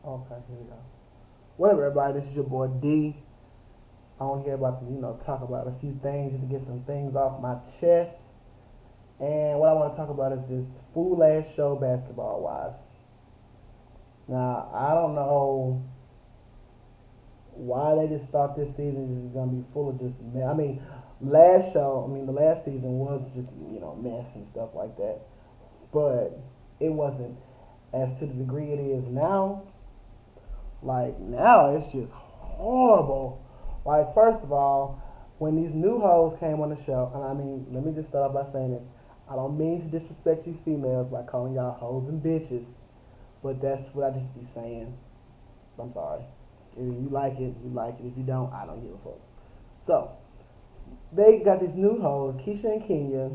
Okay, here we go. Whatever, everybody. This is your boy D. I want to hear about the, talk about a few things just to get some things off my chest. And what I want to talk about is this fool ass show, Basketball Wives. Now, I don't know why they just thought this season is gonna be full of just mess. The last season was just mess and stuff like that, but it wasn't as to the degree it is now. Like now, it's just horrible. Like first of all, when these new hoes came on the show, and I mean, let me just start off by saying this: I don't mean to disrespect you females by calling y'all hoes and bitches, but that's what I just be saying. I'm sorry. If you like it, you like it. If you don't, I don't give a fuck. So, they got these new hoes, Keisha and Kenya.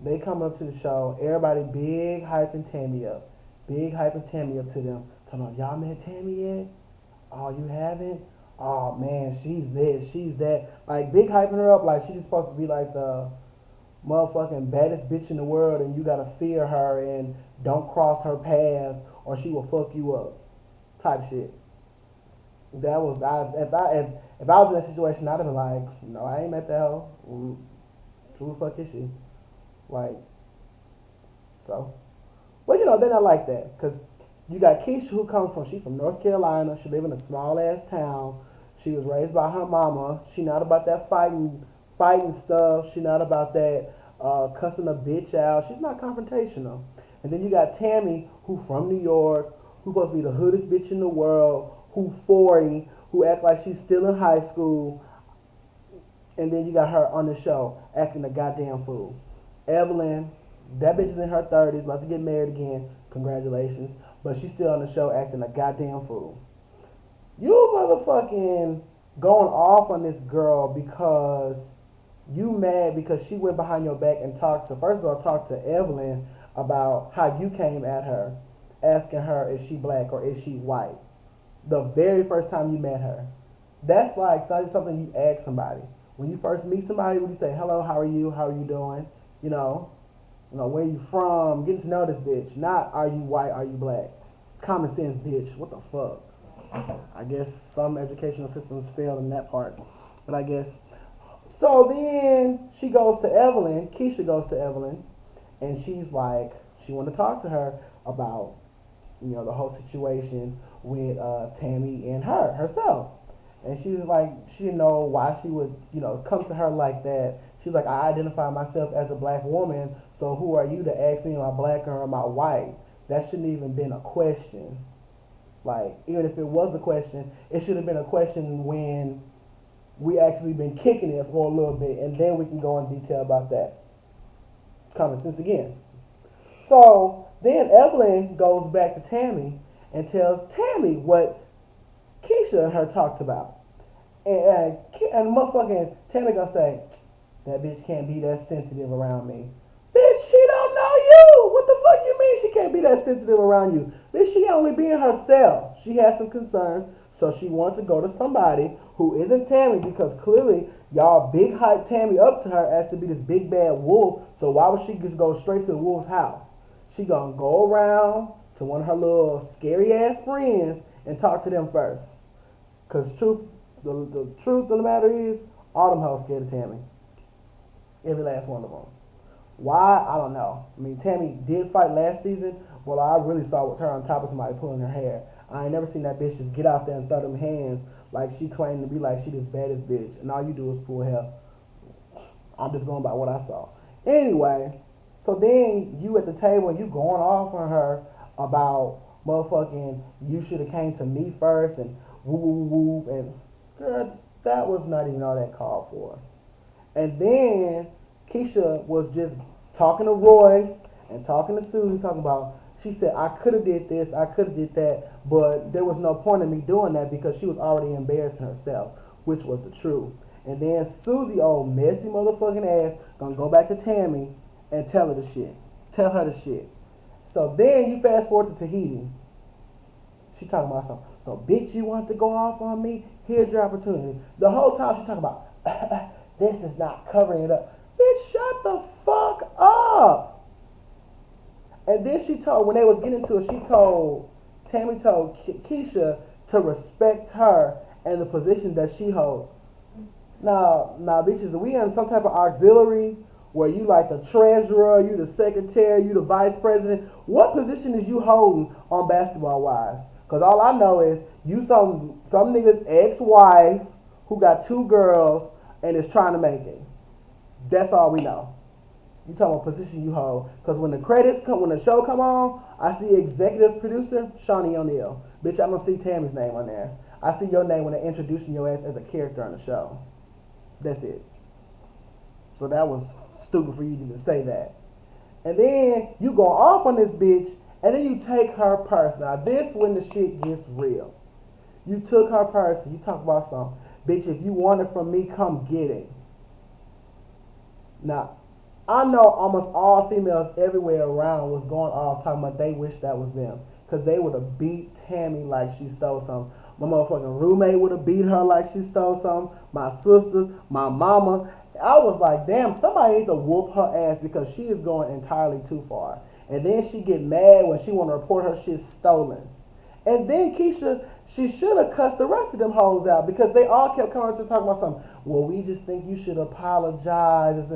They come up to the show. Everybody big hyping Tammy up. Big hyping Tammy up to them. Telling them, y'all met Tammy yet? Oh, you haven't? Oh, man, she's this, she's that. Like, big hyping her up like she's supposed to be like the motherfucking baddest bitch in the world and you gotta fear her and don't cross her path or she will fuck you up. Type shit. That was if I was in that situation, I'd have been like, no, I ain't met that hoe. Who the fuck is she? Like, so. Well, they're not like that because you got Keisha who comes from. She from North Carolina. She live in a small ass town. She was raised by her mama. She not about that fighting stuff. She not about that cussing a bitch out. She's not confrontational. And then you got Tammy who from New York, who supposed to be the hoodest bitch in the world, who 40, who act like she's still in high school, and then you got her on the show acting a goddamn fool. Evelyn, that bitch is in her 30s, about to get married again. Congratulations. But she's still on the show acting a goddamn fool. You motherfucking going off on this girl because you mad because she went behind your back and first of all, talked to Evelyn about how you came at her, asking her, is she black or is she white? The very first time you met her. That's like something you ask somebody. When you first meet somebody, when you say, hello, how are you? How are you doing? Where you from? Getting to know this bitch. Not, are you white? Are you black? Common sense, bitch. What the fuck? I guess some educational systems failed in that part. But I guess. So then she goes to Evelyn. Keisha goes to Evelyn. And she's like, she want to talk to her about, the whole situation with Tammy and herself. And she was like, she didn't know why she would, come to her like that. She's like, I identify myself as a black woman, so who are you to ask me am I black or am I white? That shouldn't even been a question. Like, even if it was a question, it should have been a question when we actually been kicking it for a little bit, and then we can go in detail about that. Common sense again. So then Evelyn goes back to Tammy and tells Tammy what Keisha and her talked about. And motherfucking Tammy gonna say, that bitch can't be that sensitive around me. Bitch, she don't know you. What the fuck you mean she can't be that sensitive around you? Bitch, she only being herself. She has some concerns, so she wants to go to somebody who isn't Tammy because clearly y'all big hype Tammy up to her as to be this big bad wolf. So why would she just go straight to the wolf's house? She gonna go around to one of her little scary ass friends and talk to them first. Cause the truth of the matter is, all them hoes scared of Tammy. Every last one of them. Why? I don't know. I mean, Tammy did fight last season. Well, I really saw was her on top of somebody pulling her hair. I ain't never seen that bitch just get out there and throw them hands like she claimed to be like she this baddest bitch. And all you do is pull hair. I'm just going by what I saw. Anyway, so then you at the table and you going off on her about motherfucking you should have came to me first and woo woo woo and girl, that was not even all that called for. And then Keisha was just talking to Royce and talking to Susie, talking about, she said, I could have did this, I could have did that, but there was no point in me doing that because she was already embarrassing herself, which was the truth. And then Susie, old messy motherfucking ass, gonna go back to Tammy and tell her the shit. Tell her the shit. So then you fast forward to Tahiti. She talking about something. So bitch, you want to go off on me? Here's your opportunity. The whole time she talking about, this is not covering it up. Bitch, shut the fuck up. And then she told, when they was getting into it, she told Tammy told Keisha to respect her and the position that she holds. Now, bitches, we in some type of auxiliary where you like the treasurer, you the secretary, you the vice president. What position is you holding on Basketball Wives? Cause all I know is you some nigga's ex-wife who got two girls and is trying to make it. That's all we know. You talking about position you hold. Cause when the credits come, when the show come on, I see executive producer Shawnee O'Neal. Bitch, I don't see Tammy's name on there. I see your name when they're introducing your ass as a character on the show. That's it. So that was stupid for you to even say that. And then you go off on this bitch, and then you take her purse. Now this when the shit gets real. You took her purse, and you talk about something. Bitch, if you want it from me, come get it. Now, I know almost all females everywhere around was going off talking about they wish that was them. Because they would have beat Tammy like she stole something. My motherfucking roommate would have beat her like she stole something. My sisters, my mama. I was like, damn, somebody need to whoop her ass because she is going entirely too far. And then she get mad when she want to report her shit stolen. And then Keisha, she should have cussed the rest of them hoes out because they all kept coming to talk about something. Well, we just think you should apologize.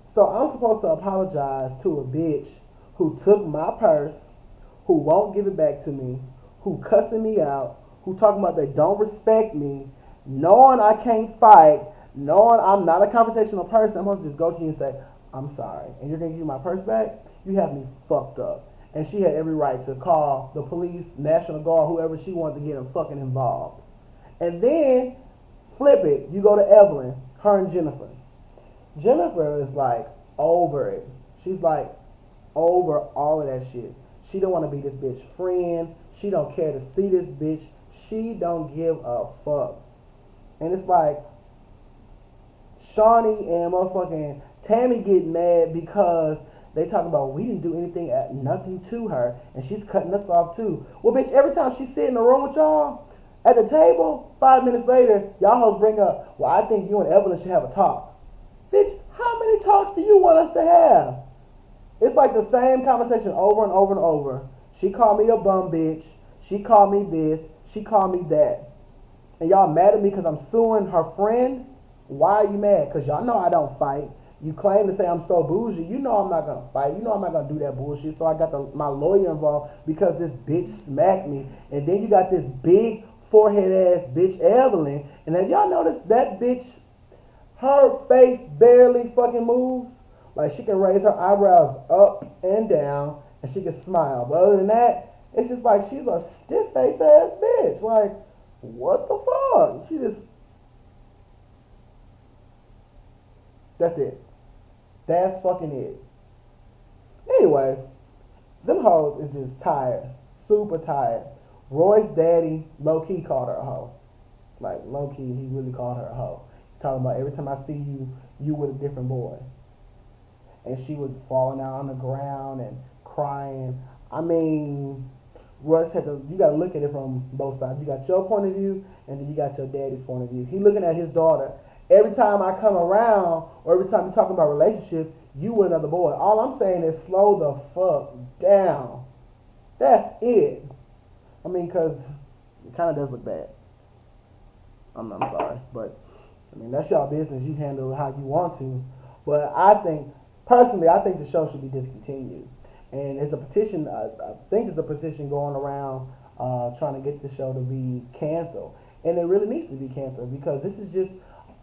So I'm supposed to apologize to a bitch who took my purse, who won't give it back to me, who cussing me out, who talking about they don't respect me, knowing I can't fight, knowing I'm not a confrontational person. I'm supposed to just go to you and say, I'm sorry. And you're going to give me my purse back? You have me fucked up. And she had every right to call the police, National Guard, whoever she wanted to get them fucking involved. And then, flip it, you go to Evelyn, her and Jennifer. Jennifer is like over it. She's like over all of that shit. She don't want to be this bitch friend. She don't care to see this bitch. She don't give a fuck. And it's like Shawnee and motherfucking Tammy get mad because they talking about we didn't do anything at nothing to her and she's cutting us off too. Well, bitch, every time she sit in the room with y'all at the table, 5 minutes later, y'all hoes bring up, well, I think you and Evelyn should have a talk. Bitch, how many talks do you want us to have? It's like the same conversation over and over and over. She called me a bum bitch. She called me this. She called me that. And y'all mad at me because I'm suing her friend? Why are you mad? Because y'all know I don't fight. You claim to say I'm so bougie. You know I'm not going to fight. You know I'm not going to do that bullshit. So I got my lawyer involved because this bitch smacked me. And then you got this big forehead ass bitch Evelyn. And have y'all noticed that bitch, her face barely fucking moves? Like she can raise her eyebrows up and down and she can smile. But other than that, it's just like she's a stiff face ass bitch. Like, what the fuck? She just... That's it. That's fucking it. Anyways, them hoes is just tired. Super tired. Roy's daddy low-key called her a hoe. Like, low-key, he really called her a hoe. Talking about every time I see you, you with a different boy. And she was falling out on the ground and crying. I mean, Russ had to, you got to look at it from both sides. You got your point of view, and then you got your daddy's point of view. He looking at his daughter. Every time I come around, or every time you talking about relationship, you with another boy. All I'm saying is slow the fuck down. That's it. I mean, because it kind of does look bad. I'm sorry. But, I mean, that's y'all business. You handle it how you want to. But personally, I think the show should be discontinued. And it's a petition, I think it's a petition going around trying to get the show to be canceled. And it really needs to be canceled because this is just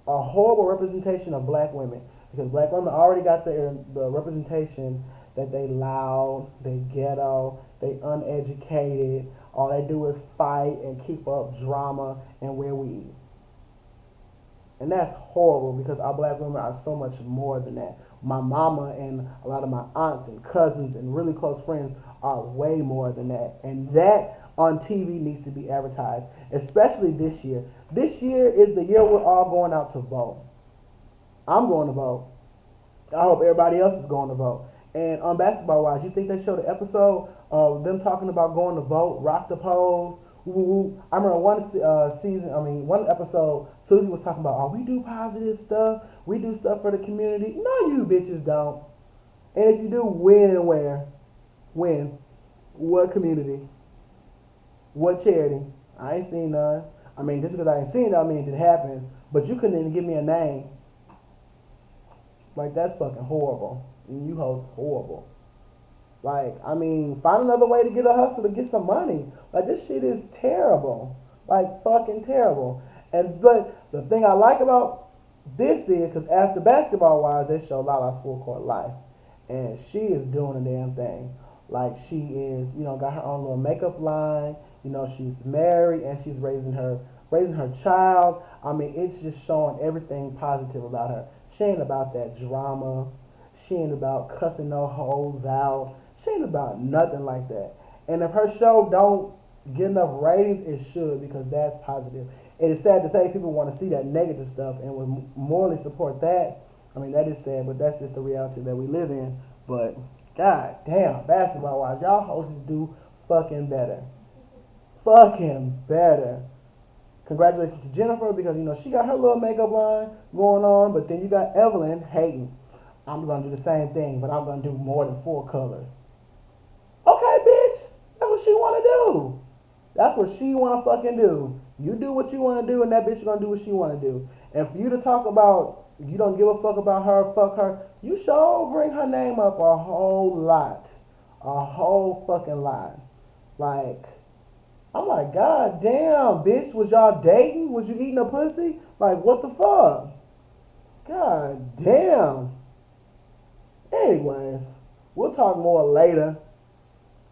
a horrible representation of black women. Because black women already got the representation that they loud, they ghetto, they uneducated. All they do is fight and keep up drama and where we eat. And that's horrible because our black women are so much more than that. My mama and a lot of my aunts and cousins and really close friends are way more than that. And that on TV needs to be advertised, especially this year. This year is the year we're all going out to vote. I'm going to vote. I hope everybody else is going to vote. And on Basketball Wives, you think they showed an episode of them talking about going to vote, rock the polls? Woo. I remember one episode, Susie was talking about, oh, we do positive stuff. We do stuff for the community. No, you bitches don't. And if you do, when and where? When? What community? What charity? I ain't seen none. I mean, just because I ain't seen it, I mean, it didn't happen. But you couldn't even give me a name. Like, that's fucking horrible. And you host horrible. Like, I mean, find another way to get a hustle to get some money. Like, this shit is terrible. Like, fucking terrible. And but the thing I like about this is because after basketball wise, they show Lala's full court life, and she is doing a damn thing. Like, she is, got her own little makeup line. She's married and she's raising her child. I mean, it's just showing everything positive about her. She ain't about that drama. She ain't about cussing no hoes out. She ain't about nothing like that. And if her show don't get enough ratings, it should, because that's positive. It is sad to say people want to see that negative stuff and would morally support that. I mean, that is sad, but that's just the reality that we live in. But god damn, basketball wise, y'all hosts do fucking better. Fucking better. Congratulations to Jennifer, because she got her little makeup line going on, but then you got Evelyn hating. I'm gonna do the same thing, but I'm gonna do more than 4 colors. Okay, bitch. That's what she wanna do. That's what she wanna fucking do. You do what you wanna do, and that bitch gonna do what she wanna do. And for you to talk about you don't give a fuck about her, fuck her, you sure bring her name up a whole lot. A whole fucking lot. Like, I'm like, god damn, bitch, was y'all dating? Was you eating a pussy? Like, what the fuck? God damn. Anyways, we'll talk more later.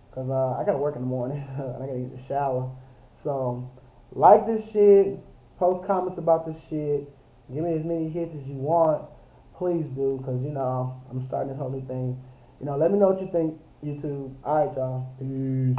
Because I got to work in the morning. And I got to get a shower. So, like this shit. Post comments about this shit. Give me as many hits as you want. Please do. Because, I'm starting this whole new thing. Let me know what you think, YouTube. Alright, y'all. Peace.